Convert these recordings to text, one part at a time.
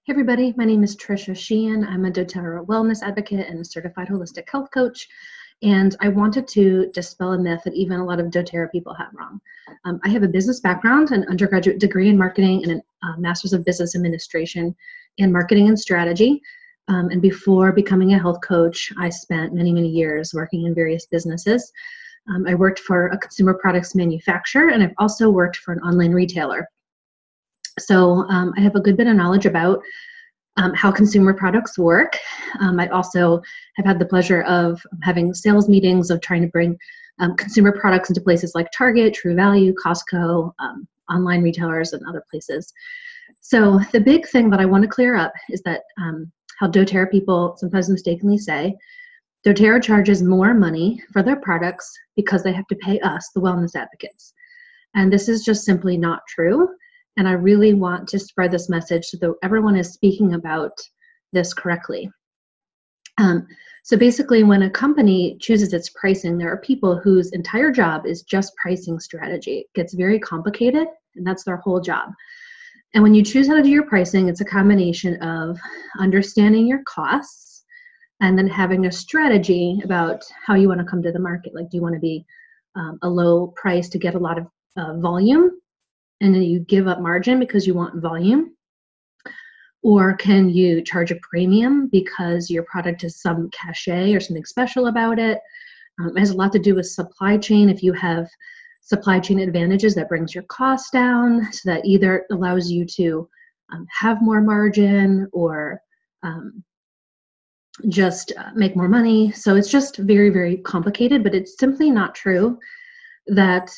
Hey everybody, my name is Trisha Sheehan. I'm a doTerra wellness advocate and a certified holistic health coach. And I wanted to dispel a myth that even a lot of doTerra people have wrong. I have a business background, an undergraduate degree in marketing and a master's of business administration in marketing and strategy. And before becoming a health coach, I spent many, many years working in various businesses. I worked for a consumer products manufacturer, and I've also worked for an online retailer. So I have a good bit of knowledge about how consumer products work. I also have had the pleasure of having sales meetings of trying to bring consumer products into places like Target, True Value, Costco, online retailers, and other places. So the big thing that I want to clear up is that how doTerra people sometimes mistakenly say, doTerra charges more money for their products because they have to pay us, the wellness advocates. And this is just simply not true. And I really want to spread this message so that everyone is speaking about this correctly. So basically, when a company chooses its pricing, there are people whose entire job is just pricing strategy. It gets very complicated, and that's their whole job. And when you choose how to do your pricing, it's a combination of understanding your costs and then having a strategy about how you want to come to the market. Like, do you want to be a low price to get a lot of volume? And then you give up margin because you want volume? Or can you charge a premium because your product has some cachet or something special about it? It has a lot to do with supply chain. If you have supply chain advantages, that brings your costs down, so that either allows you to have more margin or just make more money. So it's just very, very complicated, but it's simply not true that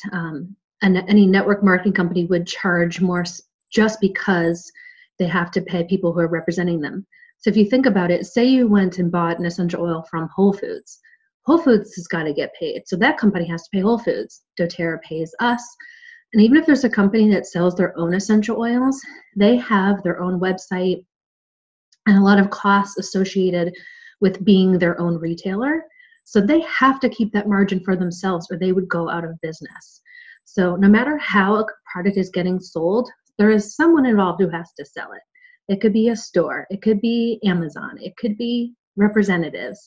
any network marketing company would charge more just because they have to pay people who are representing them. So if you think about it, say you went and bought an essential oil from Whole Foods. Whole Foods has got to get paid. So that company has to pay Whole Foods. doTerra pays us. And even if there's a company that sells their own essential oils, they have their own website and a lot of costs associated with being their own retailer. So they have to keep that margin for themselves or they would go out of business. So no matter how a product is getting sold, there is someone involved who has to sell it. It could be a store, it could be Amazon, it could be representatives,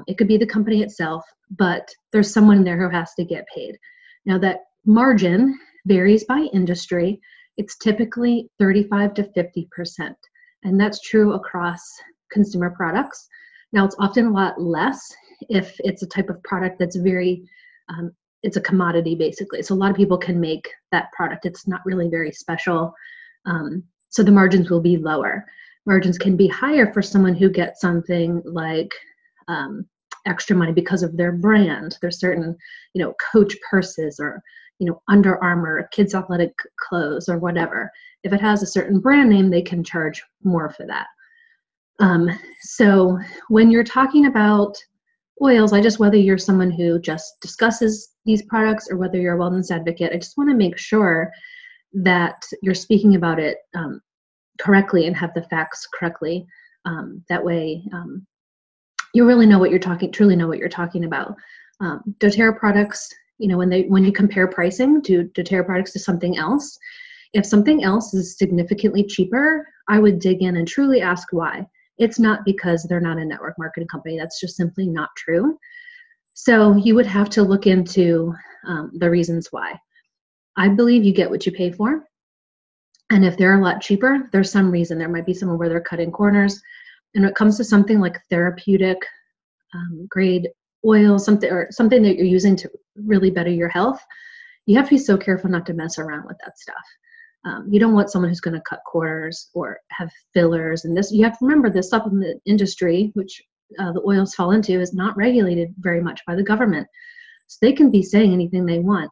it could be the company itself, but there's someone there who has to get paid. Now that margin varies by industry. It's typically 35 to 50%, and that's true across consumer products. Now it's often a lot less if it's a type of product that's very it's a commodity basically. So a lot of people can make that product. It's not really very special. So the margins will be lower. Margins can be higher for someone who gets something like extra money because of their brand. There's certain, Coach purses or, Under Armour, kids athletic clothes or whatever. If it has a certain brand name, they can charge more for that. So when you're talking about oils, whether you're someone who just discusses these products or whether you're a wellness advocate, I just want to make sure that you're speaking about it correctly and have the facts correctly. That way, you really know what you're truly know what you're talking about. doTerra products, when you compare pricing to doTerra products to something else, if something else is significantly cheaper, I would dig in and truly ask why. It's not because they're not a network marketing company. That's just simply not true. So you would have to look into the reasons why. I believe you get what you pay for. And if they're a lot cheaper, there's some reason. There might be somewhere where they're cutting corners. And when it comes to something like therapeutic grade oil, something that you're using to really better your health, you have to be so careful not to mess around with that stuff. You don't want someone who's going to cut corners or have fillers. And this, you have to remember, the supplement industry, which the oils fall into, is not regulated very much by the government. So they can be saying anything they want.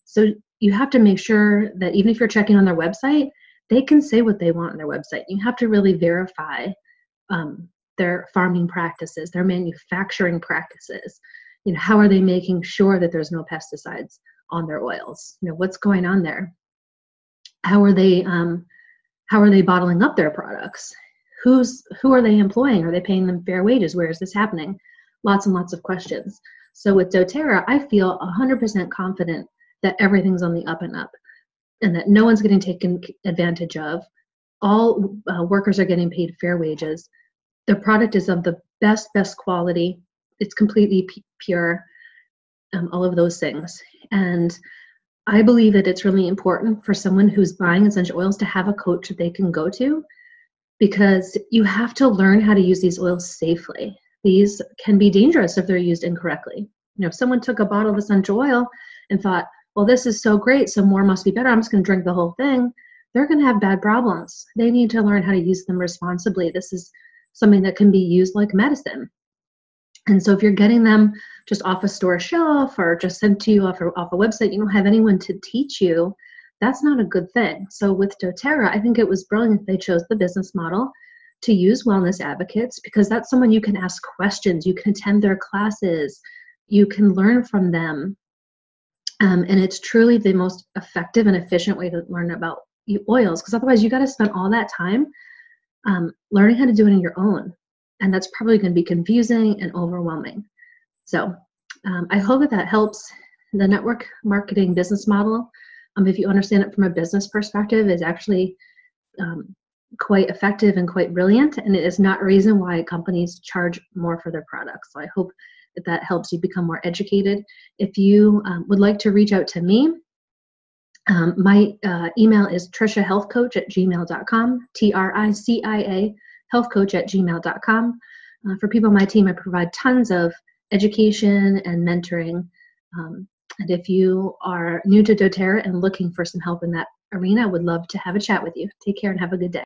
So you have to make sure that even if you're checking on their website, they can say what they want on their website. You have to really verify their farming practices, their manufacturing practices. How are they making sure that there's no pesticides on their oils? What's going on there? How are they bottling up their products? Who are they employing? Are they paying them fair wages? Where is this happening? Lots and lots of questions. So with doTerra, I feel 100% confident that everything's on the up and up and that no one's getting taken advantage of. all workers are getting paid fair wages. The product is of the best quality. It's completely pure, all of those things. And I believe that it's really important for someone who's buying essential oils to have a coach that they can go to, because you have to learn how to use these oils safely. These can be dangerous if they're used incorrectly. If someone took a bottle of essential oil and thought, well, this is so great, so more must be better, I'm just going to drink the whole thing, they're going to have bad problems. They need to learn how to use them responsibly. This is something that can be used like medicine. And so if you're getting them just off a store shelf or just sent to you off a website, you don't have anyone to teach you, that's not a good thing. So with doTerra, I think it was brilliant they chose the business model to use wellness advocates, because that's someone you can ask questions, you can attend their classes, you can learn from them. And it's truly the most effective and efficient way to learn about oils, because otherwise you got to spend all that time learning how to do it on your own. And that's probably going to be confusing and overwhelming. So I hope that helps. The network marketing business model, if you understand it from a business perspective, is actually quite effective and quite brilliant. And it is not a reason why companies charge more for their products. So I hope that helps you become more educated. If you would like to reach out to me, my email is triciahealthcoach@gmail.com, TRICIA healthcoach@gmail.com. For people on my team, I provide tons of education and mentoring. And if you are new to doTerra and looking for some help in that arena, I would love to have a chat with you. Take care and have a good day.